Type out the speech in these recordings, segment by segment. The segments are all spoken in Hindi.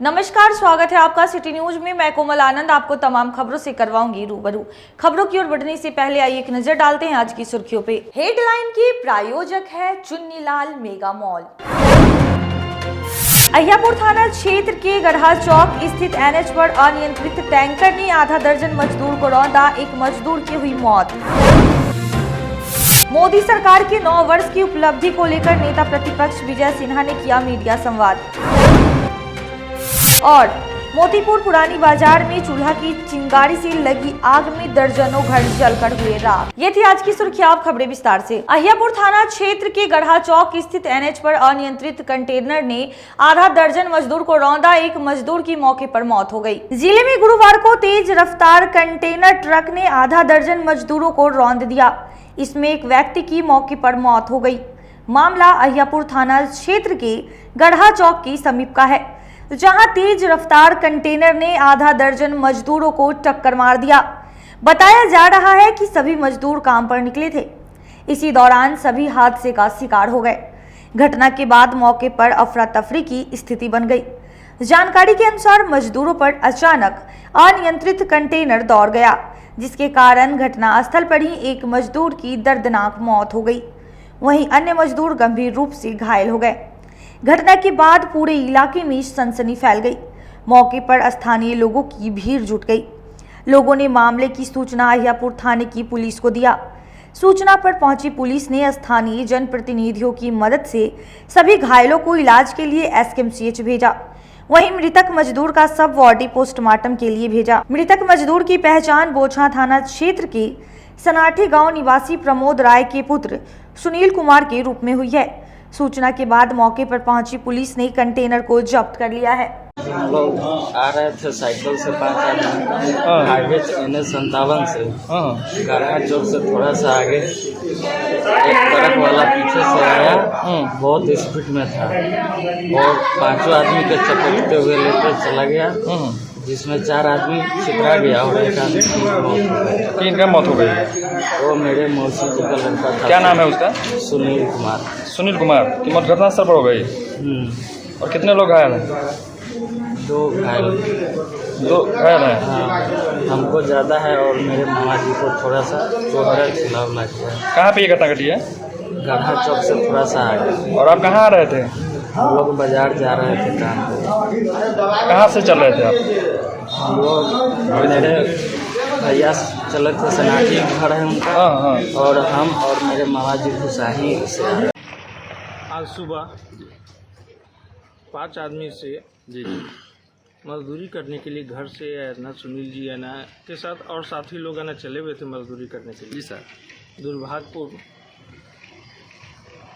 नमस्कार, स्वागत है आपका सिटी न्यूज में। मैं कोमल आनंद आपको तमाम खबरों से करवाऊंगी रूबरू। खबरों की ओर बढ़ने से पहले आइए एक नजर डालते हैं आज की सुर्खियों पे। हेडलाइन की प्रायोजक है चुन्नीलाल मेगा मॉल। अहियापुर थाना क्षेत्र के गढ़ा चौक स्थित एनएच पर अनियंत्रित टैंकर ने आधा दर्जन मजदूर को रौंदा, एक मजदूर की हुई मौत। मोदी सरकार के 9 वर्ष की उपलब्धि को लेकर नेता प्रतिपक्ष विजय सिन्हा ने किया मीडिया संवाद। और मोतीपुर पुरानी बाजार में चूल्हा की चिंगारी से लगी आग में दर्जनों घर जलकर हुए राख। ये थी आज की सुर्खियां, अब खबरें विस्तार से। अहियापुर थाना क्षेत्र के गढ़ा चौक स्थित एनएच पर अनियंत्रित कंटेनर ने आधा दर्जन मजदूर को रौंदा, एक मजदूर की मौके पर मौत हो गई। जिले में गुरुवार को तेज रफ्तार कंटेनर ट्रक ने आधा दर्जन मजदूरों को रौंद दिया। इसमें एक व्यक्ति की मौके पर मौत हो गई। मामला अहियापुर थाना क्षेत्र के गढ़ा चौक के समीप का है, जहां तेज रफ्तार कंटेनर ने आधा दर्जन मजदूरों को टक्कर मार दिया। बताया जा रहा है कि सभी मजदूर काम पर निकले थे। इसी दौरान सभी हादसे का शिकार हो गए। घटना के बाद मौके पर अफरा तफरी की स्थिति बन गई। जानकारी के अनुसार मजदूरों पर अचानक अनियंत्रित कंटेनर दौड़ गया, जिसके कारण घटनास्थल पर ही एक मजदूर की दर्दनाक मौत हो गई। वहीं अन्य मजदूर गंभीर रूप से घायल हो गए। घटना के बाद पूरे इलाके में सनसनी फैल गई। मौके पर स्थानीय लोगों की भीड़ जुट गई। लोगों ने मामले की सूचना अहियापुर थाने की पुलिस को दिया। सूचना पर पहुंची पुलिस ने स्थानीय जनप्रतिनिधियों की मदद से सभी घायलों को इलाज के लिए एसकेएमसीएच भेजा। वहीं मृतक मजदूर का शव बॉडी पोस्टमार्टम के लिए भेजा। मृतक मजदूर की पहचान बोछा थाना क्षेत्र के सनाठी गांव निवासी प्रमोद राय के पुत्र सुनील कुमार के रूप में हुई है। सूचना के बाद मौके पर पहुंची पुलिस ने कंटेनर को जब्त कर लिया है। हम लोग आ रहे थे साइकिल से 5 आदमी हाईवे NH57 से गढ़ा चौक से थोड़ा सा आगे एक ट्रक वाला पीछे से आया, बहुत स्पीड में था और 5 आदमी के चपेटते हुए लेकर चला गया, जिसमें 4 आदमी छितरा गया और एक आदमी की मौत हो गई। किनका मौत हो गई? वो मेरे मौसी जी का लड़का था। क्या नाम है उसका? सुनील कुमार। सुनील कुमार की मौत घटनास्थल पर हो गई। और कितने लोग घायल हैं? 2 घायल। 2 घायल हैं। हाँ, हमको ज़्यादा है और मेरे मामा जी को थोड़ा सा खिलाफ लग गया। कहाँ पे ये घटना घटी है? गढ़ा चौक से थोड़ा सा आगे। और आप कहाँ आ रहे थे? हम लोग बाजार जा रहे थे काम पे। कहाँ से चल रहे थे आप? हम लोग मेरे भैया चले थे, सनाठी घर है उनका। हाँ। और हम और मेरे मामा जी घुसाही से। आज सुबह 5 आदमी से जी मजदूरी करने के लिए घर से ना सुनील जी है ना के साथ और साथी लोग है ना चले हुए थे मजदूरी करने के लिए। जी सर। दुर्भाग्यपुर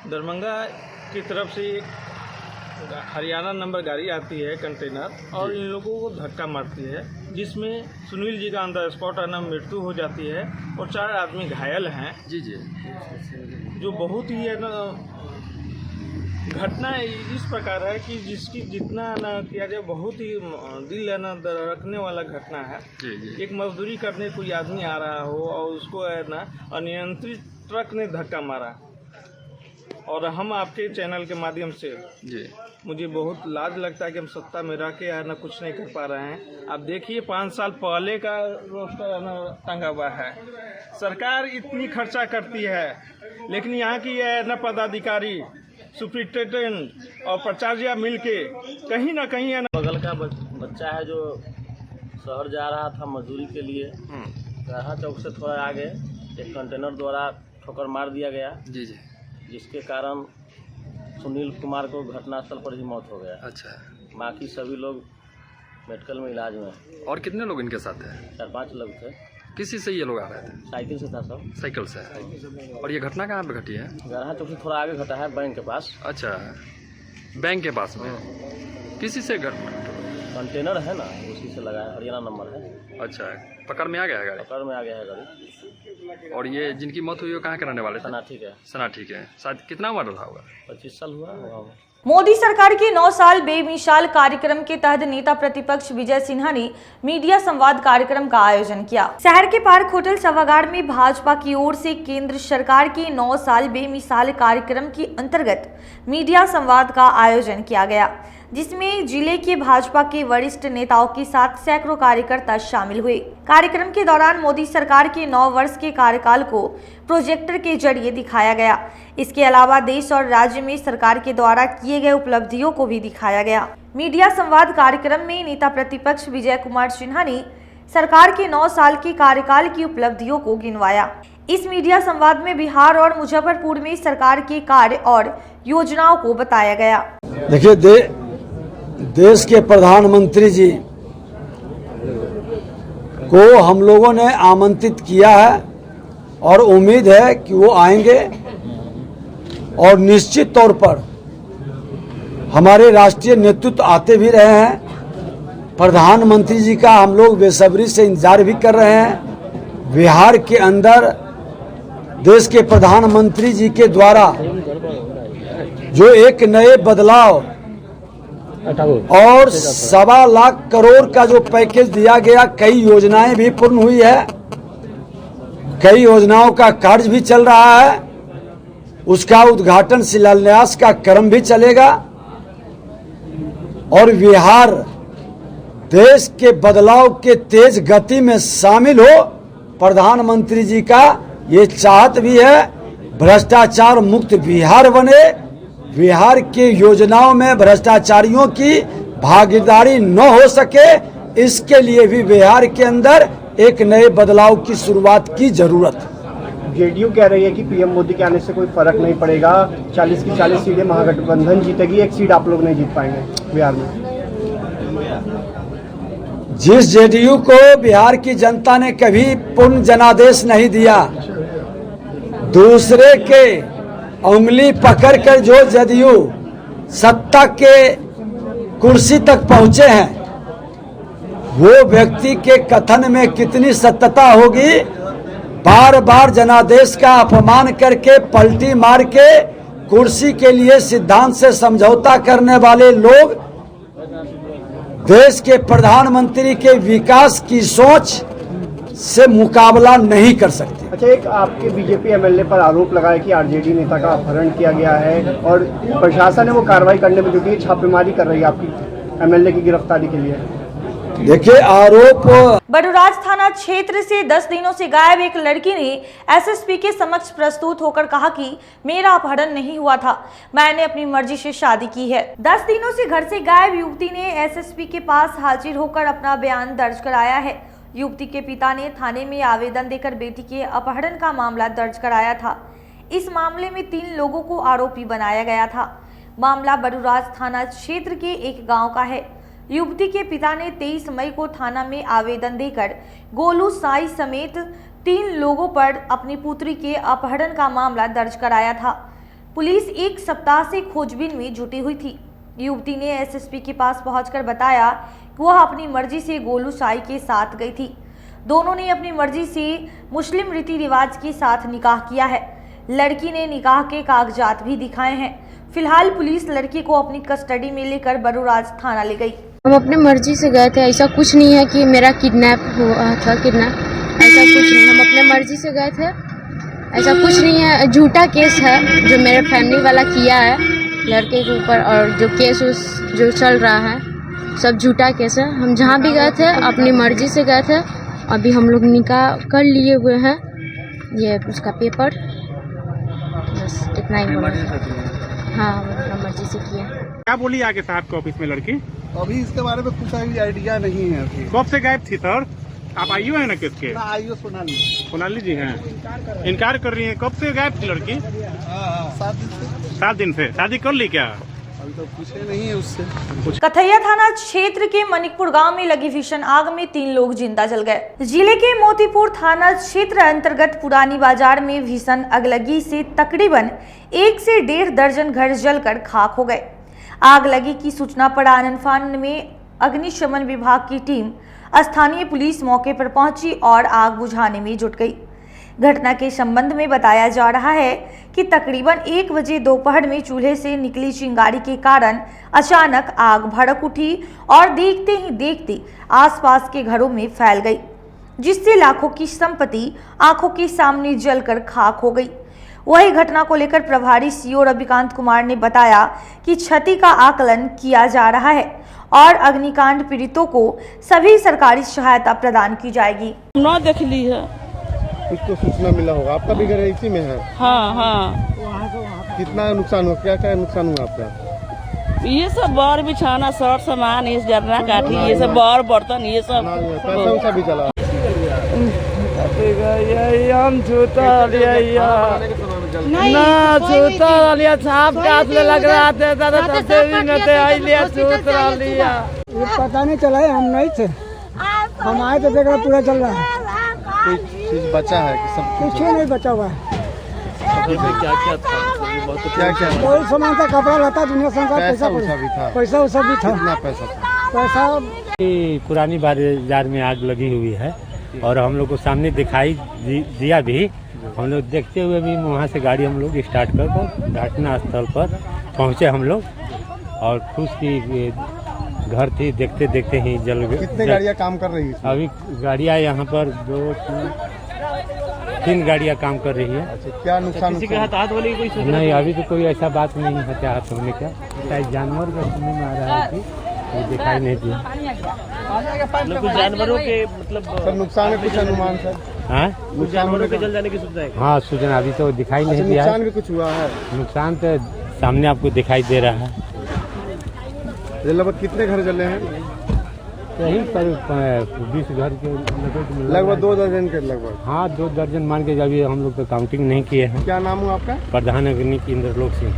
दरभंगा की तरफ से एक हरियाणा नंबर गाड़ी आती है कंटेनर, और इन लोगों को धक्का मारती है, जिसमें सुनील जी का ऑन स्पॉट है ना मृत्यु हो जाती है और 4 आदमी घायल हैं। जी जो बहुत ही है ना घटना इस प्रकार है कि जिसकी जितना ना किया जाए बहुत ही दिल है ना रखने वाला घटना है। जी। एक मजदूरी करने कोई आदमी आ रहा हो और उसको है ना अनियंत्रित ट्रक ने धक्का मारा, और हम आपके चैनल के माध्यम से जी मुझे बहुत लाज लगता है कि हम सत्ता में रह के है ना कुछ नहीं कर पा रहे हैं। आप देखिए 5 साल पहले का रोस्टर है ना टंगा हुआ है। सरकार इतनी खर्चा करती है, लेकिन यहाँ की है ना पदाधिकारी सुप्रिंटेंडेंट और प्राचार्य मिल के कहीं ना कहीं है ना। बगल का बच्चा है जो शहर जा रहा था मजदूरी के लिए, गढ़ा चौक से थोड़ा आगे एक कंटेनर द्वारा ठोकर मार दिया गया। जी। जिसके कारण सुनील कुमार को घटनास्थल पर ही मौत हो गया। अच्छा। बाकी सभी लोग मेडिकल में इलाज में। और कितने लोग इनके साथ हैं? 4-5 लोग थे। किसी से ये लोग आ रहे थे? साइकिल से था सब। साइकिल से। और ये घटना कहाँ पे घटी है? गढ़ा चौक से थोड़ा आगे घटा है, बैंक के पास। अच्छा, बैंक के पास में। किसी से कंटेनर है ना, उसी से लगा है, हरियाणा नंबर है। अच्छा, पकड़ में आ गया है गाड़ी? पकड़ में आ गया है गाड़ी। और ये जिनकी मौत हुई वो कहाँ के रहने वाले थे? सनाठी है। सनाठी के। शायद कितना उम्र रहा होगा? 25 साल हुआ होगा। मोदी सरकार के 9 साल बेमिसाल कार्यक्रम के तहत नेता प्रतिपक्ष विजय सिन्हा ने मीडिया संवाद कार्यक्रम का आयोजन किया। शहर के पार्क होटल सभागार में भाजपा की ओर से केंद्र सरकार के 9 साल बेमिसाल कार्यक्रम के अंतर्गत मीडिया संवाद का आयोजन किया गया, जिसमें जिले के भाजपा के वरिष्ठ नेताओं के साथ सैकड़ों कार्यकर्ता शामिल हुए। कार्यक्रम के दौरान मोदी सरकार के 9 वर्ष के कार्यकाल को प्रोजेक्टर के जरिए दिखाया गया। इसके अलावा देश और राज्य में सरकार के द्वारा किए गए उपलब्धियों को भी दिखाया गया। मीडिया संवाद कार्यक्रम में नेता प्रतिपक्ष विजय कुमार सिन्हा ने सरकार के 9 साल के कार्यकाल की उपलब्धियों को गिनवाया। इस मीडिया संवाद में बिहार और मुजफ्फरपुर में सरकार के कार्य और योजनाओं को बताया गया। देखिए, देश के प्रधानमंत्री जी को हम लोगों ने आमंत्रित किया है और उम्मीद है कि वो आएंगे और निश्चित तौर पर हमारे राष्ट्रीय नेतृत्व आते भी रहे हैं। प्रधानमंत्री जी का हम लोग बेसब्री से इंतजार भी कर रहे हैं। बिहार के अंदर देश के प्रधानमंत्री जी के द्वारा जो एक नए बदलाव और 1.25 लाख करोड़ का जो पैकेज दिया गया, कई योजनाएं भी पूर्ण हुई है, कई योजनाओं का कार्य भी चल रहा है, उसका उद्घाटन शिलान्यास का क्रम भी चलेगा और बिहार देश के बदलाव के तेज गति में शामिल हो। प्रधानमंत्री जी का ये चाहत भी है भ्रष्टाचार मुक्त बिहार बने, बिहार की योजनाओं में भ्रष्टाचारियों की भागीदारी न हो सके, इसके लिए भी बिहार के अंदर एक नए बदलाव की शुरुआत की जरूरत है। जेडीयू कह रही है कि पीएम मोदी के आने से कोई फर्क नहीं पड़ेगा, 40 की 40 सीटें महागठबंधन जीतेगी, 1 सीट आप लोग नहीं जीत पाएंगे बिहार में। जिस जेडीयू को बिहार की जनता ने कभी पूर्ण जनादेश नहीं दिया, दूसरे के उंगली पकड़कर जो जेडीयू सत्ता के कुर्सी तक पहुंचे हैं, वो व्यक्ति के कथन में कितनी सत्यता होगी। बार बार जनादेश का अपमान करके पलटी मार के कुर्सी के लिए सिद्धांत से समझौता करने वाले लोग देश के प्रधानमंत्री के विकास की सोच से मुकाबला नहीं कर सकते। अच्छा, एक आपके बीजेपी एमएलए पर आरोप लगाया कि आरजेडी नेता का अपहरण किया गया है और प्रशासन है वो कार्रवाई करने में जुटी है, छापेमारी कर रही है आपकी एमएलए की गिरफ्तारी के लिए। देखिए, आरोप बड़ूराज थाना क्षेत्र से 10 दिनों से गायब एक लड़की ने एसएसपी के समक्ष प्रस्तुत होकर कहा कि मेरा अपहरण नहीं हुआ था, मैंने अपनी मर्जी से शादी की है। 10 दिनों से घर से गायब युवती ने एसएसपी के पास हाजिर होकर अपना बयान दर्ज कराया है। युवती के पिता ने थाने में आवेदन देकर बेटी के अपहरण का मामला दर्ज कराया था। इस मामले में 3 लोगों को आरोपी बनाया गया था। मामला बड़ूराज थाना क्षेत्र के एक गाँव का है। युवती के पिता ने 23 मई को थाना में आवेदन देकर गोलू साई समेत 3 लोगों पर अपनी पुत्री के अपहरण का मामला दर्ज कराया था। पुलिस 1 सप्ताह से खोजबीन में जुटी हुई थी। युवती ने एसएसपी के पास पहुंचकर बताया कि वह अपनी मर्जी से गोलू साई के साथ गई थी। दोनों ने अपनी मर्जी से मुस्लिम रीति रिवाज के साथ निकाह किया है। लड़की ने निकाह के कागजात भी दिखाए हैं। फिलहाल पुलिस लड़की को अपनी कस्टडी में लेकर बड़ूराज थाना ले गई। हम अपने मर्जी से गए थे, ऐसा कुछ नहीं है कि मेरा किडनैप हुआ था, ऐसा कुछ नहीं। हम अपने मर्जी से गए थे, ऐसा कुछ नहीं है। झूठा केस है जो मेरे फैमिली वाला किया है लड़के के ऊपर, और जो केस जो चल रहा है सब झूठा केस है। हम जहाँ भी गए थे अपनी मर्जी से गए थे। अभी हम लोग निकाह कर लिए हुए हैं, ये उसका पेपर, बस इतना ही बोला। हाँ, अपना मर्जी से किया। क्या बोली आगे साहब के ऑफिस में लड़की? अभी इसके बारे में कुछ आइडिया नहीं है। अभी कब से गायब थी सर? आप आईओ है ना किसके? आईओ सोनाली जी हैं, इनकार कर रही हैं। कब से गायब थी लड़की? 7 दिन से। शादी कर ली क्या? अभी तो पूछे नहीं है उससे। कथैया थाना क्षेत्र के मनिकपुर गांव में लगी भीषण आग में 3 लोग जिंदा जल गए। जिले के मोतीपुर थाना क्षेत्र अंतर्गत पुरानी बाजार में भीषण अगलगी से तकरीबन 1 से 1.5 दर्जन घर जलकर खाक हो गए। आग लगी की सूचना पर आनन-फानन में अग्निशमन विभाग की टीम, स्थानीय पुलिस मौके पर पहुंची और आग बुझाने में जुट गई। घटना के संबंध में बताया जा रहा है कि तकरीबन 1 बजे दोपहर में चूल्हे से निकली चिंगारी के कारण अचानक आग भड़क उठी और देखते ही देखते आसपास के घरों में फैल गई, जिससे लाखों की संपत्ति आंखों के सामने जलकर खाक हो गई। वही घटना को लेकर प्रभारी सीओ रविकांत कुमार ने बताया कि क्षति का आकलन किया जा रहा है और अग्निकांड पीड़ितों को सभी सरकारी सहायता प्रदान की जाएगी। न देख ली है, कुछ तो सूचना मिला होगा। आपका भी घर इसी में है? हाँ हाँ। कितना नुकसान हुआ, क्या क्या नुकसान हुआ आपका? ये सब बार बिछाना, शर्ट सामान, ये जरना काठी, ये सब बार बर्तन, ये सब पैसा उसा भी चला? हम जूता लिया ना, जूता लिया छाप काट ले लग रहा था दादा, तब से भी न थे आई लिया, जूता लिया। ये पता नहीं चला है, हम नहीं थे, हम आए तो देख रहे पूरा चल रहा है। कोई चीज बचा है कि सब कुछ नहीं बचा हुआ है। क्या क्या कोई सामान था, कपड़ा लता, दुनिया संसार, पैसा उसा भी था? पैसा उसा भी था। कितना पैसा था? पैसा पुरानी बाजार में आग लगी हुई है और हम लोग को सामने दिखाई दिया भी। हम लोग देखते हुए भी वहाँ से गाड़ी हम लोग स्टार्ट कर घटना स्थल पर पहुँचे हम लोग, और खुश की घर थी, देखते देखते ही जल गए। कितने गाड़ियाँ काम कर रही है? अभी गाड़ियाँ यहाँ पर 2-3 गाड़ियाँ काम कर रही है। अच्छा, क्या नुकसान? किसी के हाथ वाली कोई नहीं, अभी तो कोई ऐसा बात नहीं है हताहत होने का। शायद जानवर का सुनने में आ रहा है कि दिखाई नहीं दिया। कुछ जानवरों के मतलब नुकसान है, कुछ अनुमान सर? हाँ, कुछ जानवरों के जल जाने की सूचना है? हाँ, सूचना अभी तो दिखाई नहीं दिया। नुकसान भी कुछ हुआ है? नुकसान तो सामने आपको दिखाई दे रहा है। लगभग कितने घर जले हैं? यही पर 20 घर के लगभग 2 दर्जन के लगभग। हाँ, 2 दर्जन मान के, अभी हम लोग तो काउंटिंग नहीं किए हैं। क्या नाम हुआ आपका? प्रधान अग्निक इंद्रलोक सिंह।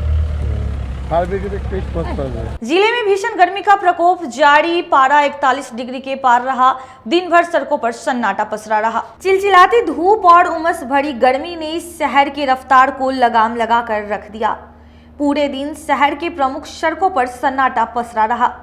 जिले में भीषण गर्मी का प्रकोप जारी, पारा 41 डिग्री के पार रहा। दिन भर सड़कों पर सन्नाटा पसरा रहा। चिलचिलाती धूप और उमस भरी गर्मी ने शहर की रफ्तार को लगाम लगा कर रख दिया। पूरे दिन शहर के प्रमुख सड़कों पर सन्नाटा पसरा रहा।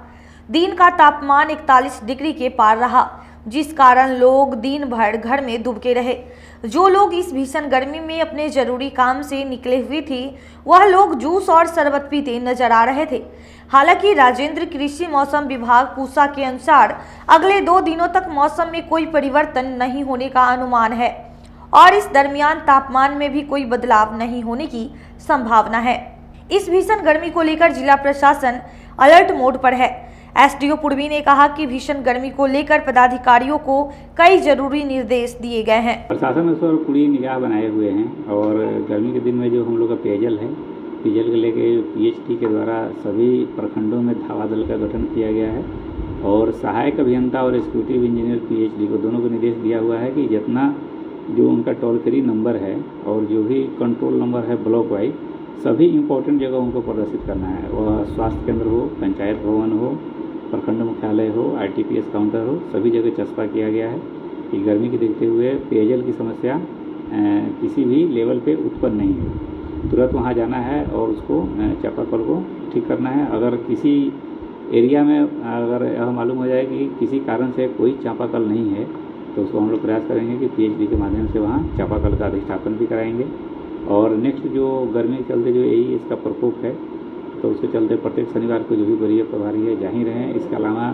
दिन का तापमान 41 डिग्री के पार रहा, जिस कारण लोग दिन भर घर में दुबके रहे। जो लोग इस भीषण गर्मी में अपने जरूरी काम से निकले हुए थे, वह लोग जूस और शरबत पीते नजर आ रहे थे। हालांकि राजेंद्र कृषि मौसम विभाग पूसा के अनुसार अगले 2 दिनों तक मौसम में कोई परिवर्तन नहीं होने का अनुमान है और इस दरमियान तापमान में भी कोई बदलाव नहीं होने की संभावना है। इस भीषण गर्मी को लेकर जिला प्रशासन अलर्ट मोड पर है। एसडीओ पूर्वी ने कहा कि भीषण गर्मी को लेकर पदाधिकारियों को कई जरूरी निर्देश दिए गए हैं। प्रशासन इस पर पूरी निगाह बनाए हुए हैं और गर्मी के दिन में जो हम लोग का पेयजल है, पेयजल को लेके पीएचडी के द्वारा सभी प्रखंडों में धावा दल का गठन किया गया है और सहायक अभियंता और एग्जीक्यूटिव इंजीनियर पीएचडी को दोनों को निर्देश दिया हुआ है कि जितना जो उनका टोल फ्री नंबर है और जो भी कंट्रोल नंबर है ब्लॉक वाइज, सभी इम्पोर्टेंट जगह उनको प्रदर्शित करना है। वह स्वास्थ्य केंद्र हो, पंचायत भवन हो, प्रखंड मुख्यालय हो, आरटीपीएस काउंटर हो, सभी जगह चस्पा किया गया है कि गर्मी के देखते हुए पेयजल की समस्या किसी भी लेवल पे उत्पन्न नहीं हो। तुरंत वहाँ जाना है और उसको चापाकल को ठीक करना है। अगर किसी एरिया में अगर यह मालूम हो जाए कि किसी कारण से कोई चापाकल नहीं है तो उसको हम लोग प्रयास करेंगे कि पीएचडी के माध्यम से वहाँ चापाकल का अधिष्ठापन भी कराएंगे। और नेक्स्ट जो गर्मी के चलते जो यही इसका प्रकोप है, तो उसके चलते प्रत्येक शनिवार को जो भी वरीय प्रभारी है जा ही रहे हैं। इसके अलावा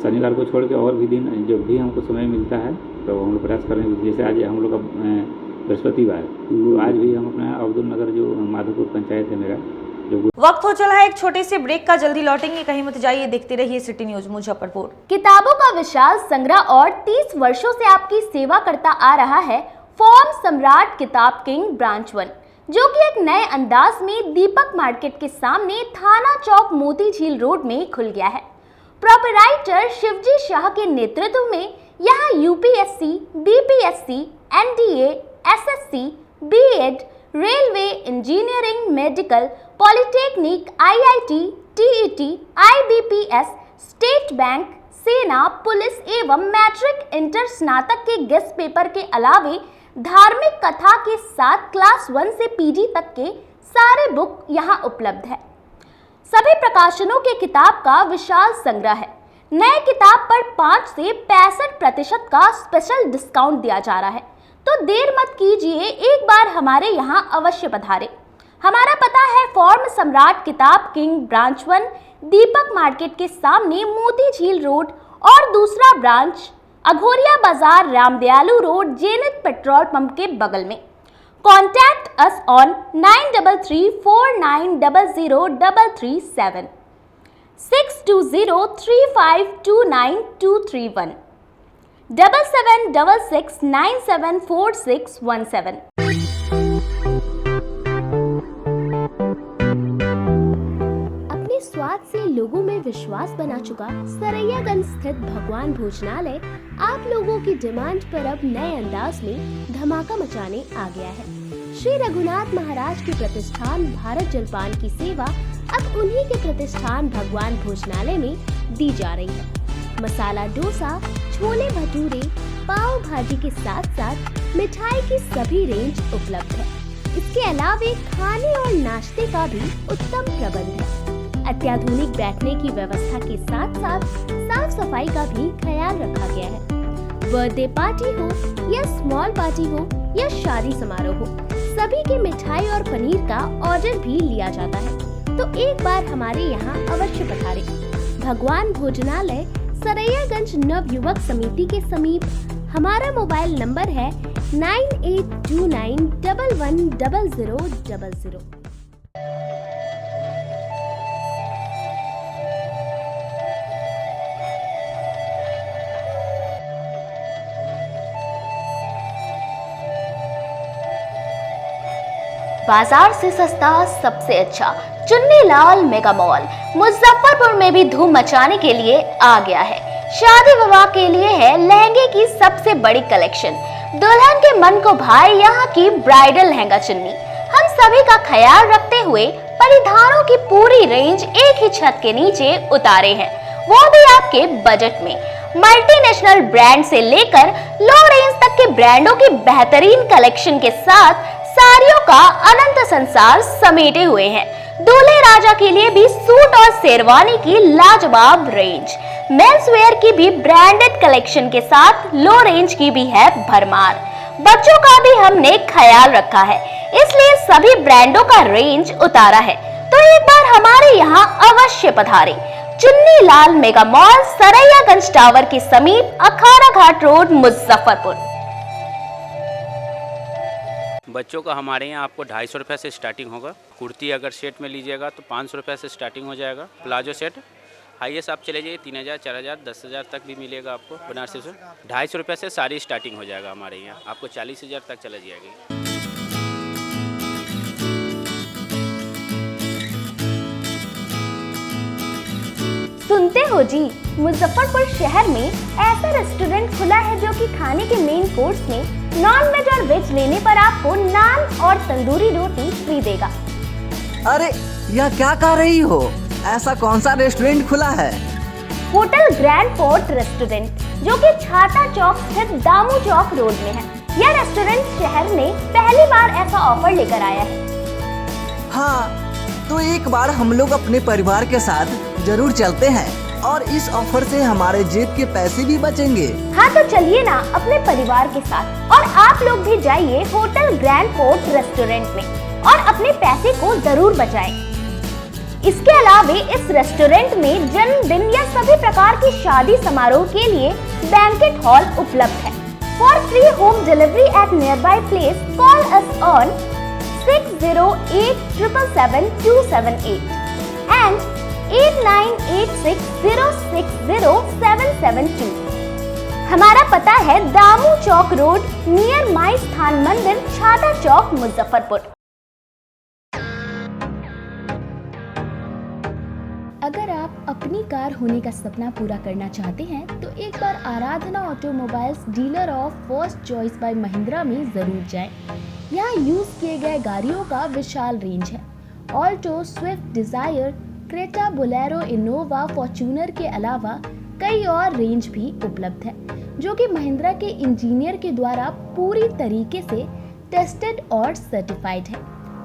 शनिवार को छोड़ के और भी दिन जब भी हमको समय मिलता है तो हम लोग प्रयास करेंगे। जैसे आज हम लोग का बृहस्पतिवार, तो आज भी हम अपना अब्दुल नगर जो माधोपुर पंचायत है मेरा, जो वक्त हो चला है एक छोटे से ब्रेक का। जल्दी लौटेंगे, कहीं मत जाइए, देखते रहिए सिटी न्यूज मुजफ्फरपुर। किताबों का विशाल संग्रह और 30 वर्षों से आपकी सेवा करता आ रहा है फॉर्म सम्राट किताब किंग ब्रांच 1, जो कि एक नए अंदाज में दीपक मार्केट के सामने थाना चौक मोती झील रोड में खुल गया है। प्रोपराइटर शिवजी शाह के नेतृत्व में यहाँ UPSC, BPSC, NDA, SSC, BEd, railway, engineering, medical, polytechnic, IIT, TET, IBPS, state bank, सेना, पुलिस एवं मैट्रिक इंटर स्नातक के गेस्ट पेपर के अलावे धार्मिक कथा के साथ क्लास 1 से पीजी तक के सारे बुक यहाँ उपलब्ध है। सभी प्रकाशनों के किताब का विशाल संग्रह है। नए किताब पर 5 से 65% का स्पेशल डिस्काउंट दिया जा रहा है, तो देर मत कीजिए, एक बार हमारे यहाँ अवश्य पधारे। हमारा पता है फॉर्म सम्राट किताब किंग ब्रांच 1, दीपक मार्केट के सामने मोती झील रोड, और दूसरा ब्रांच अघोरिया बाजार Ramdayalu road Jenit petrol pump के बगल में। Contact us on 9334900337, 6203529231, 7766974617. अपने स्वाद से लोगों में विश्वास बना चुका सरैयागंज स्थित भगवान भोजनालय आप लोगों की डिमांड पर अब नए अंदाज में धमाका मचाने आ गया है। श्री रघुनाथ महाराज के प्रतिष्ठान भारत जलपान की सेवा अब उन्हीं के प्रतिष्ठान भगवान भोजनालय में दी जा रही है। मसाला डोसा, छोले भटूरे, पाव भाजी के साथ साथ मिठाई की सभी रेंज उपलब्ध है। इसके अलावा खाने और नाश्ते का भी उत्तम प्रबंध है। अत्याधुनिक बैठने की व्यवस्था के साथ साथ साफ सफाई का भी ख्याल रखा गया है। बर्थडे पार्टी हो या स्मॉल पार्टी हो या शादी समारोह हो, सभी के मिठाई और पनीर का ऑर्डर भी लिया जाता है। तो एक बार हमारे यहाँ अवश्य पधारें। भगवान भोजनालय सरैयागंज नव युवक समिति के समीप। हमारा मोबाइल नंबर है 9829110000। बाजार से सस्ता सबसे अच्छा चुन्नीलाल मेगा मॉल मुजफ्फरपुर में भी धूम मचाने के लिए आ गया है। शादी विवाह के लिए है लहंगे की सबसे बड़ी कलेक्शन। दुल्हन के मन को भाए यहाँ की ब्राइडल लहंगा चुन्नी। हम सभी का ख्याल रखते हुए परिधानों की पूरी रेंज एक ही छत के नीचे उतारे हैं, वो भी आपके बजट में। मल्टीनेशनल ब्रांड से लेकर लो रेंज तक के ब्रांडों की बेहतरीन कलेक्शन के साथ साड़ियों का अनंत संसार समेटे हुए हैं। दूल्हे राजा के लिए भी सूट और शेरवानी की लाजवाब रेंज। मेंस वेयर की भी ब्रांडेड कलेक्शन के साथ लो रेंज की भी है भरमार। बच्चों का भी हमने ख्याल रखा है, इसलिए सभी ब्रांडों का रेंज उतारा है। तो एक बार हमारे यहाँ अवश्य पधारें। Chunnilal mega mall Saraiyaganj tower के समीप, अखाड़ा घाट रोड, मुजफ्फरपुर। बच्चों का हमारे यहाँ आपको 250 रुपये से स्टार्टिंग होगा। कुर्ती अगर सेट में लीजिएगा तो 500 रुपये से स्टार्टिंग हो जाएगा। प्लाजो सेट हाईएस्ट आप चले जाइए 3000, 4000, 10,000 तक भी मिलेगा आपको बनारसी से। 250 रुपये से सारी स्टार्टिंग हो जाएगा हमारे यहाँ, आपको 40,000 तक चला जाएगी। सुनते हो जी, मुजफ्फरपुर शहर में ऐसा रेस्टोरेंट खुला है जो कि खाने के मेन कोर्स में नॉन वेज और वेज लेने पर आपको नान और तंदूरी रोटी फ्री देगा। अरे यह क्या कह रही हो? ऐसा कौन सा रेस्टोरेंट खुला है? होटल ग्रैंड फोर्ट रेस्टोरेंट, जो कि छाता चौक स्थित दामू चौक रोड में है। यह रेस्टोरेंट शहर में पहली बार ऐसा ऑफर लेकर आया है। हाँ, तो एक बार हम लोग अपने परिवार के साथ जरूर चलते हैं और इस ऑफर से हमारे जेब के पैसे भी बचेंगे। हाँ तो चलिए ना अपने परिवार के साथ, और आप लोग भी जाइए होटल ग्रैंड फोर्ट रेस्टोरेंट में और अपने पैसे को जरूर बचाएं। इसके अलावा इस रेस्टोरेंट में जन्मदिन या सभी प्रकार की शादी समारोह के लिए बैंकेट हॉल उपलब्ध है। For free home delivery at near by place call us on 6087772778 and 8986060772। हमारा पता है दामू चौक रोड नियर माई स्थान मंदिर, छाता चौक, मुजफ्फरपुर। अगर आप अपनी कार होने का सपना पूरा करना चाहते हैं तो एक बार Aradhana automobiles dealer of first choice by Mahindra में जरूर जाएं। यहाँ यूज किए गए गाड़ियों का विशाल रेंज है। Alto, Swift, Dzire, Creta, Bolero, Innova, Fortuner के अलावा कई और रेंज भी उपलब्ध है, जो कि महिंद्रा के इंजीनियर के द्वारा पूरी तरीके से टेस्टेड और सर्टिफाइड है।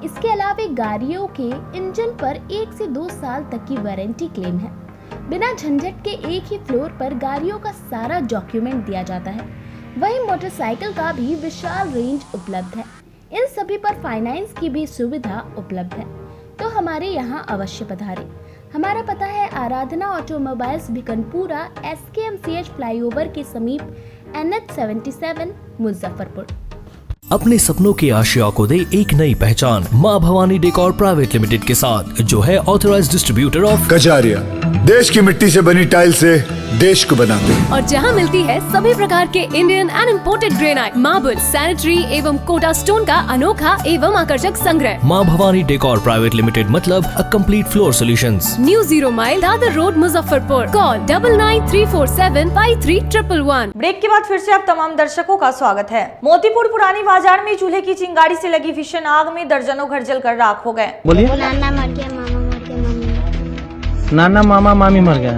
इसके अलावा गाड़ियों के इंजन पर 1 से 2 साल तक की वारंटी क्लेम है। बिना झंझट के एक ही फ्लोर पर गाड़ियों का सारा डॉक्यूमेंट दिया जाता है। वहीं मोटरसाइकिल का भी विशाल रेंज उपलब्ध है। इन सभी पर फाइनेंस की भी सुविधा उपलब्ध है। तो हमारे यहाँ अवश्य पधारें। हमारा पता है आराधना ऑटोमोबाइल्स भिकनपुरा, SKMCH फ्लाईओवर के समीप, NH 77, मुजफ्फरपुर। अपने सपनों की आशिया को दे एक नई पहचान माँ भवानी डेकोर प्राइवेट लिमिटेड के साथ, जो है ऑथराइज्ड डिस्ट्रीब्यूटर ऑफ कजारिया। देश की मिट्टी से बनी टाइल से देश को बनाते हैं। और जहां मिलती है सभी प्रकार के Indian and imported granite, marble, sanitary एवं कोटा स्टोन का अनोखा एवं आकर्षक संग्रह। माँ भवानी डेकोर प्राइवेट लिमिटेड मतलब a complete floor solutions. New 0 mile Dadar road, Muzaffarpur. Call 9934753111। Break के बाद फिर से आप तमाम दर्शकों का स्वागत है। मोतीपुर पुरानी बाजार में चूल्हे की चिंगारी से लगी भीषण आग में दर्जनों घर जलकर राख हो गए। बोलिए। नाना मामा मामी मर गया।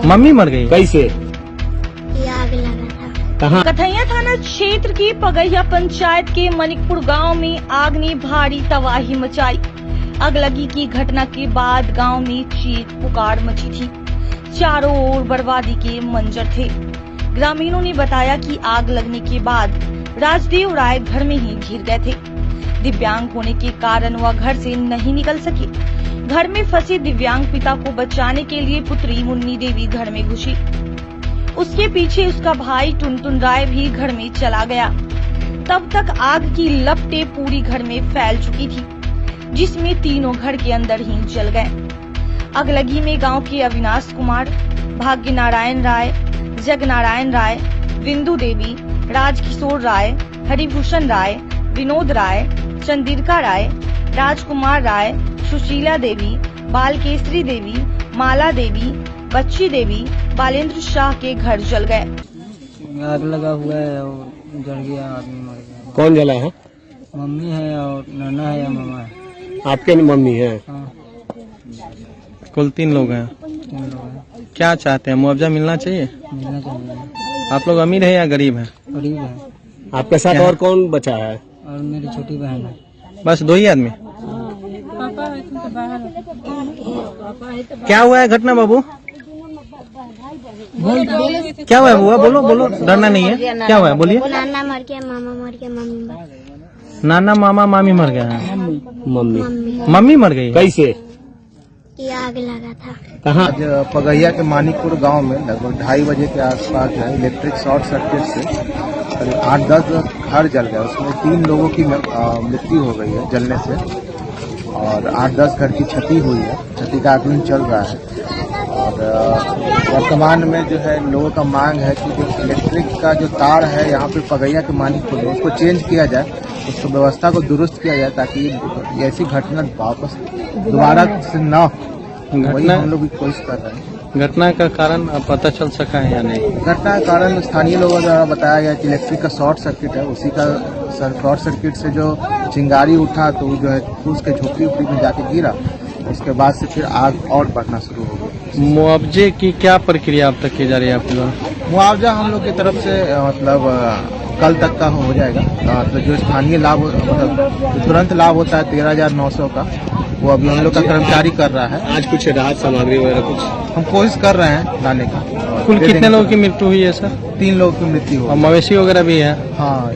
मम्मी मर गई। कैसे? आग लगा था। कहाँ? कथैया थाना क्षेत्र की पगैया पंचायत के मनिकपुर गांव में आग ने भारी तबाही मचाई। अगलगी की घटना के बाद गांव में चीख पुकार मची थी। चारों ओर बर्बादी के मंजर थे। ग्रामीणों ने बताया कि आग लगने के बाद राजदेव राय घर में ही घिर गए थे। दिव्यांग होने के कारण वह घर से नहीं निकल सके। घर में फंसे दिव्यांग पिता को बचाने के लिए पुत्री मुन्नी देवी घर में घुसी। उसके पीछे उसका भाई टुनटुन राय भी घर में चला गया। तब तक आग की लपटें पूरी घर में फैल चुकी थी, जिसमें तीनों घर के अंदर ही जल गए। अगलगी में गांव के अविनाश कुमार, भाग्य नारायण राय, जगनारायण राय, बिंदु देवी, राजकिशोर राय, हरिभूषण राय, विनोद राय, चंद्रिका राय, राजकुमार राय, सुशीला देवी, बालकेसरी देवी, माला देवी, बच्ची देवी, बालेंद्र शाह के घर जल गए। आग लगा हुआ है और जल गया, आदमी मर गया। कौन जला है? मम्मी है और नाना है या मामा है। आपके मम्मी है? हाँ। कुल 3 लोग हैं। 3 लोग हैं। क्या चाहते हैं? मुआवजा मिलना चाहिए? मिलना चाहिए। आप लोग अमीर है या गरीब है? गरीब है। आपके साथ और कौन बचा है? और मेरी छोटी बहन है। बस 2 ही आदमी? क्या हुआ है घटना बाबू? क्या हुआ है बुआ? बोलो बोलो, डरना नहीं है। क्या हुआ है बोलिए। नाना मर गया, मामा मर गया, मम्मी मर गई। नाना मामा मामी मर गया है। मम्मी मर गई। कैसे? आग लगा था। कहाँ? पगैया के मानिकपुर गांव में लगभग 2:30 बजे के आसपास जो है इलेक्ट्रिक शॉर्ट सर्किट से करीब 8-10 घर जल गया। उसमें 3 लोगों की मृत्यु हो गई है जलने से और 8-10 घर की क्षति हुई है। क्षति का आकलन चल रहा है और वर्तमान में जो है लोगों का मांग है कि जो इलेक्ट्रिक का जो तार है यहाँ पे पगैया के मानिकपुर में उसको चेंज किया जाए, उसको व्यवस्था को दुरुस्त किया जाए ताकि ऐसी घटना वापस दोबारा से न हो। वही हम लोग भी कोशिश कर रहे हैं। घटना का कारण पता चल सका है या नहीं? घटना का कारण स्थानीय लोगों द्वारा बताया गया कि इलेक्ट्रिक का शॉर्ट सर्किट है। उसी का शॉर्ट सर्किट से जो चिंगारी उठा तो जो है उसके झोपड़ी उपड़ी में जाके गिरा। उसके बाद से फिर आग और बढ़ना शुरू हो गई। मुआवजे की क्या प्रक्रिया अब तक की जा रही है आपके द्वारा? मुआवजा हम लोग की तरफ से मतलब कल तक का हो जाएगा। मतलब जो स्थानीय लाभ मतलब तुरंत लाभ होता है 13,900 का, वो अभी हम लोग का कर्मचारी कर रहा है। आज कुछ राहत सामग्री वगैरह कुछ हम कोशिश कर रहे हैं लाने का। कुल कितने लोगों की मृत्यु हुई है सर? 3 लोगों की मृत्यु हुई। और मवेशी वगैरह भी है? हाँ,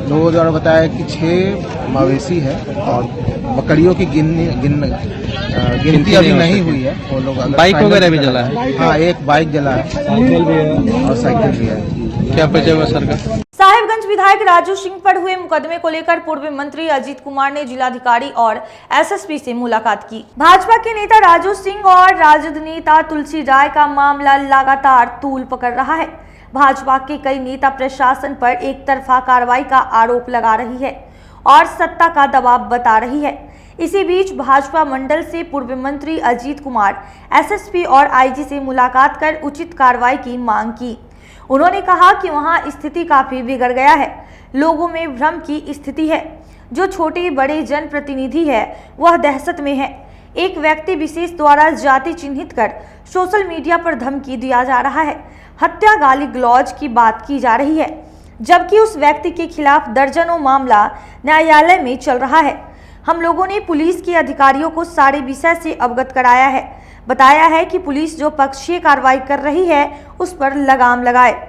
लोगों द्वारा बताया कि 6 मवेशी है और बकरियों की गिनती अभी नहीं हुई है। वो लोग बाइक वगैरह भी जला है? हाँ, एक बाइक जला है, साइकिल भी है और साइकिल भी है। क्या परिचय हुआ सर का? साहिबगंज विधायक राजू सिंह पर हुए मुकदमे को लेकर पूर्व मंत्री अजीत कुमार ने जिलाधिकारी और एसएसपी से मुलाकात की। भाजपा के नेता राजू सिंह और राजद नेता तुलसी राय का मामला लगातार तूल पकड़ रहा है। भाजपा के कई नेता प्रशासन पर एक तरफा कार्रवाई का आरोप लगा रही है और सत्ता का दबाव बता रही है। इसी बीच भाजपा मंडल से पूर्व मंत्री अजीत कुमार एसएसपी और आईजी से मुलाकात कर उचित कार्रवाई की मांग की। उन्होंने कहा कि वहां स्थिति काफी बिगड़ गया है, लोगों में भ्रम की स्थिति है। जो छोटे बड़े जनप्रतिनिधि है वह दहशत में है। एक व्यक्ति विशेष द्वारा जाति चिन्हित कर सोशल मीडिया पर धमकी दिया जा रहा है, हत्या गाली गलौज की बात की जा रही है, जबकि उस व्यक्ति के खिलाफ दर्जनों मामला न्यायालय में चल रहा है। हम लोगों ने पुलिस के अधिकारियों को सारे विषय से अवगत कराया है, बताया है कि पुलिस जो पक्षीय कार्रवाई कर रही है उस पर लगाम लगाए,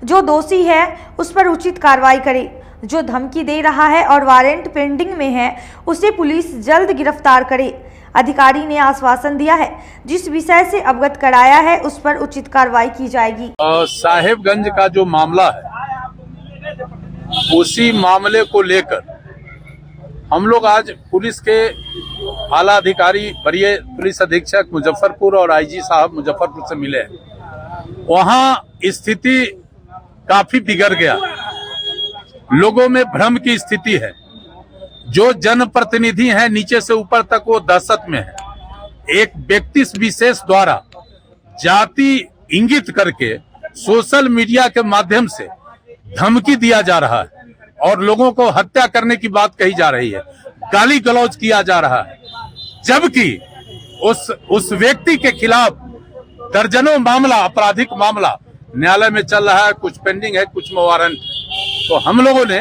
जो दोषी है उस पर उचित कार्रवाई करे, जो धमकी दे रहा है और वारंट पेंडिंग में है उसे पुलिस जल्द गिरफ्तार करे। अधिकारी ने आश्वासन दिया है, जिस विषय से अवगत कराया है उस पर उचित कार्रवाई की जाएगी। साहिबगंज का जो मामला है उसी मामले को लेकर हम लोग आज पुलिस के आला अधिकारी, वरीय पुलिस अधीक्षक मुजफ्फरपुर और आईजी साहब मुजफ्फरपुर से मिले। वहां स्थिति काफी बिगड़ गया, लोगों में भ्रम की स्थिति है। जो जनप्रतिनिधि हैं नीचे से ऊपर तक वो दहशत में है। एक व्यक्ति विशेष द्वारा जाति इंगित करके सोशल मीडिया के माध्यम से धमकी दिया जा रहा है और लोगों को हत्या करने की बात कही जा रही है, गाली गलौज किया जा रहा है, जबकि उस व्यक्ति के खिलाफ दर्जनों मामला, आपराधिक मामला न्यायालय में चल रहा है, कुछ पेंडिंग है, कुछ में वारंट। तो हम लोगों ने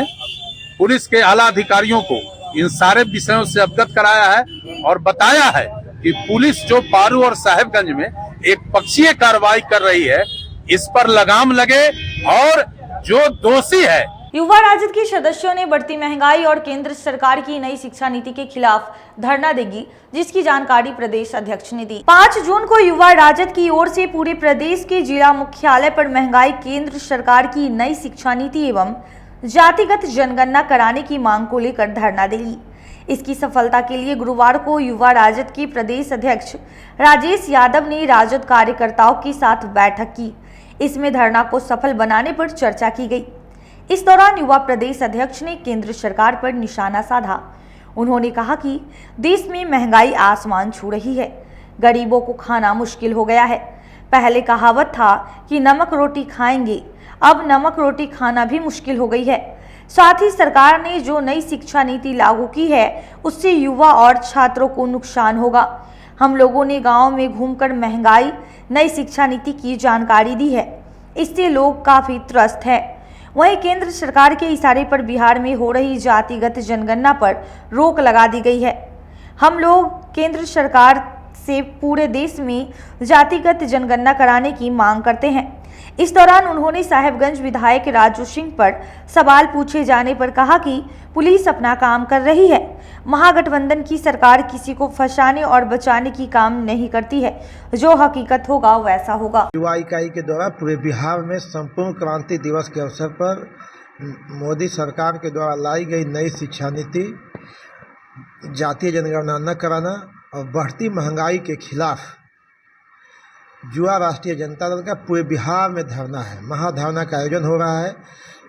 पुलिस के आला अधिकारियों को इन सारे विषयों से अवगत कराया है और बताया है कि पुलिस जो पारू और साहेबगंज में एक पक्षीय कार्रवाई कर रही है, इस पर लगाम लगे और जो दोषी है। युवा राजद के सदस्यों ने बढ़ती महंगाई और केंद्र सरकार की नई शिक्षा नीति के खिलाफ धरना देगी, जिसकी जानकारी प्रदेश अध्यक्ष ने दी। 5 जून को युवा राजद की ओर से पूरे प्रदेश के जिला मुख्यालय पर महंगाई, केंद्र सरकार की नई शिक्षा नीति एवं जातिगत जनगणना कराने की मांग को लेकर धरना देगी। इसकी सफलता के लिए गुरुवार को युवा राजद के प्रदेश अध्यक्ष राजेश यादव ने राजद कार्यकर्ताओं के साथ बैठक की। इसमें धरना को सफल बनाने पर चर्चा की गई। इस दौरान युवा प्रदेश अध्यक्ष ने केंद्र सरकार पर निशाना साधा। उन्होंने कहा कि देश में महंगाई आसमान छू रही है, गरीबों को खाना मुश्किल हो गया है। पहले कहावत था कि नमक रोटी खाएंगे, अब नमक रोटी खाना भी मुश्किल हो गई है। साथ ही सरकार ने जो नई शिक्षा नीति लागू की है, उससे युवा और छात्रों को नुकसान होगा। हम लोगों ने गाँव में घूमकर महंगाई, नई शिक्षा नीति की जानकारी दी है, इससे लोग काफी त्रस्त हैं। वहीं केंद्र सरकार के इशारे पर बिहार में हो रही जातिगत जनगणना पर रोक लगा दी गई है। हम लोग केंद्र सरकार से पूरे देश में जातिगत जनगणना कराने की मांग करते हैं। इस दौरान उन्होंने साहेबगंज विधायक राजू सिंह पर सवाल पूछे जाने पर कहा कि पुलिस अपना काम कर रही है, महागठबंधन की सरकार किसी को फंसाने और बचाने की काम नहीं करती है, जो हकीकत होगा वैसा होगा। युवा इकाई के द्वारा पूरे बिहार में संपूर्ण क्रांति दिवस के अवसर पर मोदी सरकार के द्वारा लाई गई नई शिक्षा नीति, जातीय जनगणना न कराना और बढ़ती महंगाई के खिलाफ युवा राष्ट्रीय जनता दल का पूरे बिहार में धरना है, महाधरना का आयोजन हो रहा है।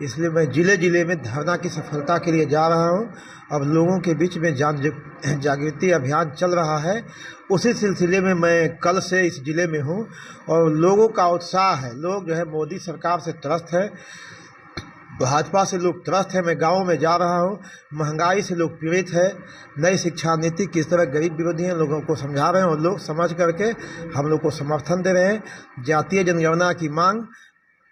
इसलिए मैं जिले जिले में धरना की सफलता के लिए जा रहा हूं। अब लोगों के बीच में जागृति अभियान चल रहा है, उसी सिलसिले में मैं कल से इस जिले में हूं और लोगों का उत्साह है। लोग जो है मोदी सरकार से त्रस्त है, भाजपा से लोग त्रस्त है। मैं गाँव में जा रहा हूँ, महंगाई से लोग पीड़ित है। नई शिक्षा नीति किस तरह गरीब विरोधी है, लोगों को समझा रहे हैं और लोग समझ करके हम लोग को समर्थन दे रहे हैं। जातीय जनगणना की मांग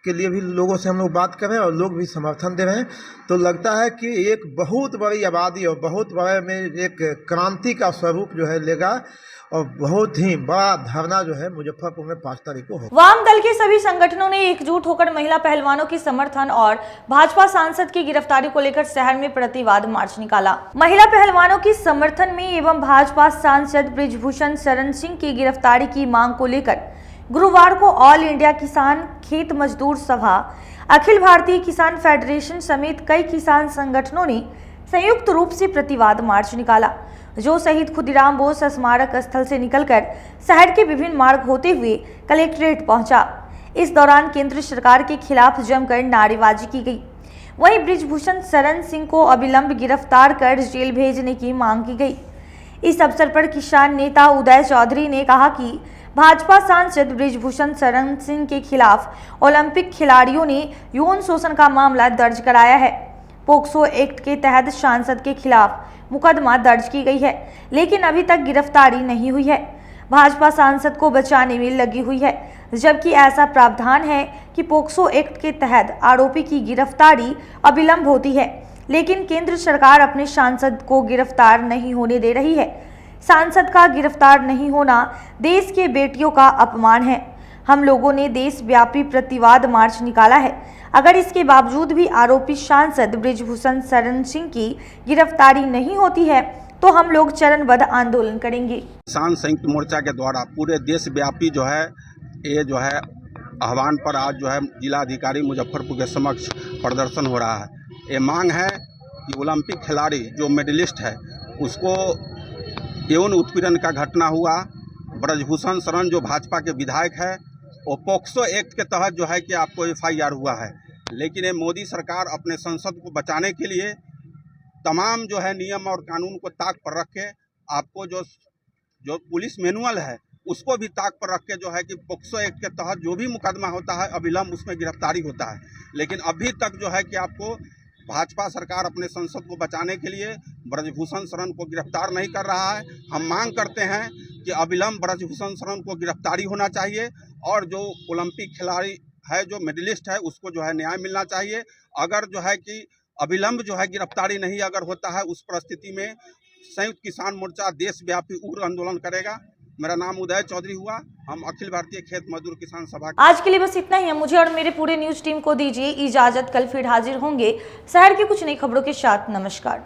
के लिए भी लोगों से हम लोग बात कर रहे हैं और लोग भी समर्थन दे रहे हैं। तो लगता है कि एक बहुत बड़ी आबादी और बहुत बड़े में एक क्रांति का स्वरूप जो है लेगा और बहुत ही बड़ा धरना जो है मुजफ्फरपुर में 5 तारीख को होगा। वाम दल के सभी संगठनों ने एकजुट होकर महिला पहलवानों के समर्थन और भाजपा सांसद की गिरफ्तारी को लेकर शहर में प्रतिवाद मार्च निकाला। महिला पहलवानों के समर्थन में एवं भाजपा सांसद बृजभूषण शरण सिंह की गिरफ्तारी की मांग को लेकर गुरुवार को ऑल इंडिया किसान खेत मजदूर सभा, अखिल भारतीय किसान फेडरेशन समेत कई किसान संगठनों ने संयुक्त रूप से प्रतिवाद मार्च निकाला, जो शहीद खुदीराम बोस स्मारक स्थल से निकलकर शहर के विभिन्न मार्ग होते हुए कलेक्ट्रेट पहुंचा। इस दौरान केंद्र सरकार के खिलाफ जमकर नारेबाजी की गई। वहीं बृजभूषण शरण सिंह को अविलंब गिरफ्तार कर जेल भेजने की मांग की गई। इस अवसर पर किसान नेता उदय चौधरी ने कहा कि भाजपा सांसद बृजभूषण शरण सिंह के खिलाफ ओलंपिक खिलाड़ियों ने यौन शोषण का मामला दर्ज कराया है। पोक्सो एक्ट के तहत सांसद के खिलाफ मुकदमा दर्ज की गई है, लेकिन अभी तक गिरफ्तारी नहीं हुई है। भाजपा सांसद को बचाने में लगी हुई है, जबकि ऐसा प्रावधान है कि पोक्सो एक्ट के तहत आरोपी की गिरफ्तारी अविलंब होती है, लेकिन केंद्र सरकार अपने सांसद को गिरफ्तार नहीं होने दे रही है। सांसद का गिरफ्तार नहीं होना देश के बेटियों का अपमान है। हम लोगों ने देशव्यापी प्रतिवाद मार्च निकाला है। अगर इसके बावजूद भी आरोपी सांसद बृजभूषण शरण सिंह की गिरफ्तारी नहीं होती है तो हम लोग चरणबद्ध आंदोलन करेंगे। किसान संयुक्त मोर्चा के द्वारा पूरे देशव्यापी जो है ये जो है आह्वान पर आज जो है जिलाधिकारी मुजफ्फरपुर के समक्ष प्रदर्शन हो रहा है। ये मांग है कि ओलंपिक खिलाड़ी जो मेडलिस्ट है उसको यौन उत्पीड़न का घटना हुआ, ब्रजभूषण शरण जो भाजपा के विधायक है वो पोक्सो एक्ट के तहत जो है कि आपको FIR हुआ है, लेकिन ये मोदी सरकार अपने संसद को बचाने के लिए तमाम जो है नियम और कानून को ताक पर रख के आपको जो पुलिस मैनुअल है उसको भी ताक पर रख के जो है कि पोक्सो एक्ट के तहत जो भी मुकदमा होता है अविलंब उसमें गिरफ्तारी होता है। लेकिन अभी तक जो है कि आपको भाजपा सरकार अपने संसद को बचाने के लिए ब्रजभूषण शरण को गिरफ्तार नहीं कर रहा है। हम मांग करते हैं कि अविलंब ब्रजभूषण शरण को गिरफ्तारी होना चाहिए और जो ओलंपिक खिलाड़ी है जो मेडलिस्ट है उसको जो है न्याय मिलना चाहिए। अगर जो है कि अविलंब जो है गिरफ्तारी नहीं अगर होता है उस परिस्थिति में संयुक्त किसान मोर्चा देशव्यापी उग्र आंदोलन करेगा। मेरा नाम उदय चौधरी हुआ, हम अखिल भारतीय खेत मजदूर किसान सभा। आज के लिए बस इतना ही है। मुझे और मेरे पूरे न्यूज टीम को दीजिए इजाजत। कल फिर हाजिर होंगे शहर की कुछ नई खबरों के साथ। नमस्कार।